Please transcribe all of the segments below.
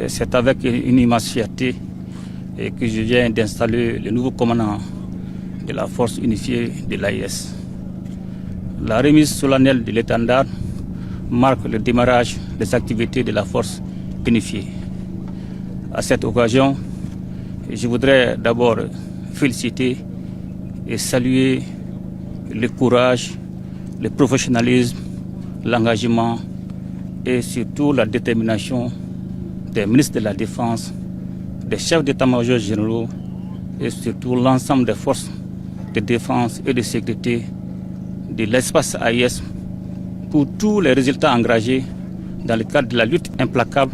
C'est avec une immense fierté que je viens d'installer le nouveau commandant de la force unifiée de l'AIS. La remise solennelle de l'étendard marque le démarrage des activités de la force unifiée. À cette occasion, je voudrais d'abord féliciter et saluer le courage, le professionnalisme, l'engagement et surtout la détermination des ministres de la Défense, des chefs d'état-major généraux et surtout l'ensemble des forces de défense et de sécurité de l'espace AIS pour tous les résultats engagés dans le cadre de la lutte implacable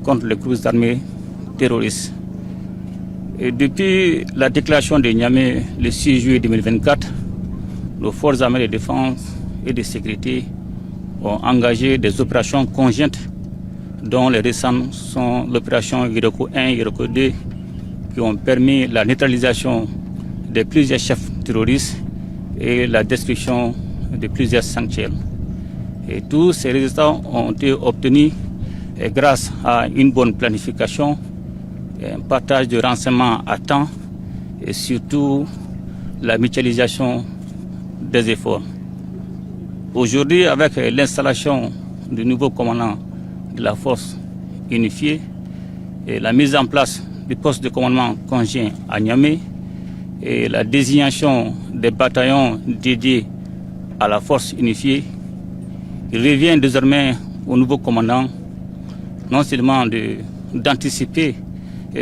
contre les groupes armés terroristes. Et depuis la déclaration de Niamey le 6 juillet 2024, nos forces armées de défense et de sécurité ont engagé des opérations conjointes dont les récentes sont l'opération Iroko 1 et Iroko 2 qui ont permis la neutralisation de plusieurs chefs terroristes et la destruction de plusieurs sanctuaires. Et tous ces résultats ont été obtenus grâce à une bonne planification, un partage de renseignements à temps et surtout la mutualisation des efforts. Aujourd'hui, avec l'installation du nouveau commandant de la force unifiée et la mise en place du poste de commandement conjoint à Niamey et la désignation des bataillons dédiés à la force unifiée, il revient désormais au nouveau commandant non seulement d'anticiper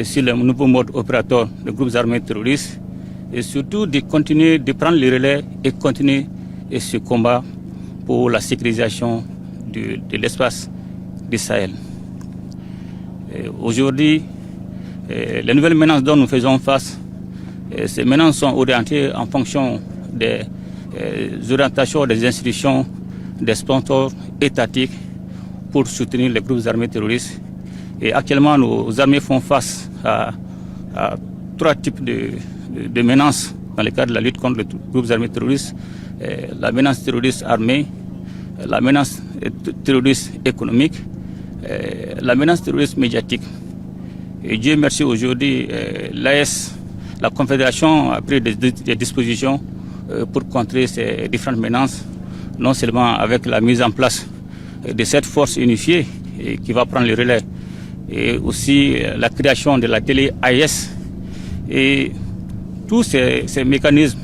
sur le nouveau mode opératoire des groupes armés terroristes et surtout de continuer de prendre le relais et continuer ce combat pour la sécurisation de l'espace du Sahel. Aujourd'hui, les nouvelles menaces dont nous faisons face, ces menaces sont orientées en fonction des orientations des institutions, des sponsors étatiques pour soutenir les groupes armés terroristes. Et actuellement, nos armées font face à trois types de menaces dans le cadre de la lutte contre les groupes armés terroristes. La menace terroriste armée, la menace terroriste économique, la menace terroriste médiatique. Et Dieu merci, aujourd'hui, l'AS, la Confédération a pris des dispositions pour contrer ces différentes menaces, non seulement avec la mise en place de cette force unifiée qui va prendre le relais, et aussi la création de la télé AIS et tous ces mécanismes,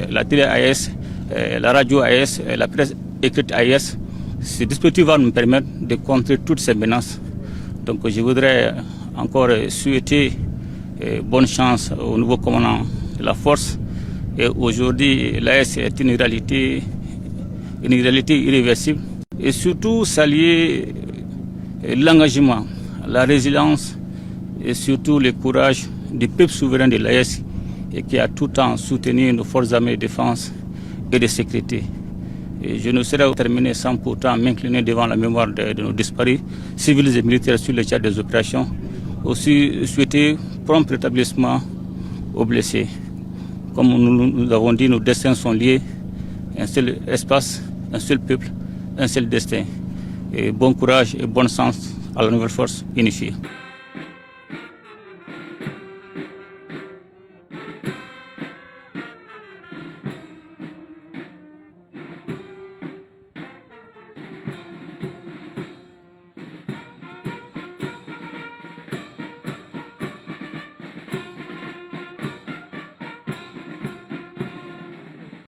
la télé AIS, la radio AIS, la presse écrite AIS, ce dispositif va nous permettre de contrer toutes ces menaces. Donc je voudrais encore souhaiter bonne chance au nouveau commandant de la force. Et aujourd'hui, l'AIS est une réalité irréversible. Et surtout saluer l'engagement, la résilience et surtout le courage du peuple souverain de l'AIS et qui a tout le temps soutenu nos forces armées de défense et de sécurité. Et je ne saurais terminer sans pourtant m'incliner devant la mémoire de nos disparus, civils et militaires sur le cadre des opérations. Aussi souhaiter prompt rétablissement aux blessés. Comme nous avons dit, nos destins sont liés, un seul espace, un seul peuple, un seul destin. Et bon courage et bon sens à la nouvelle force unifiée.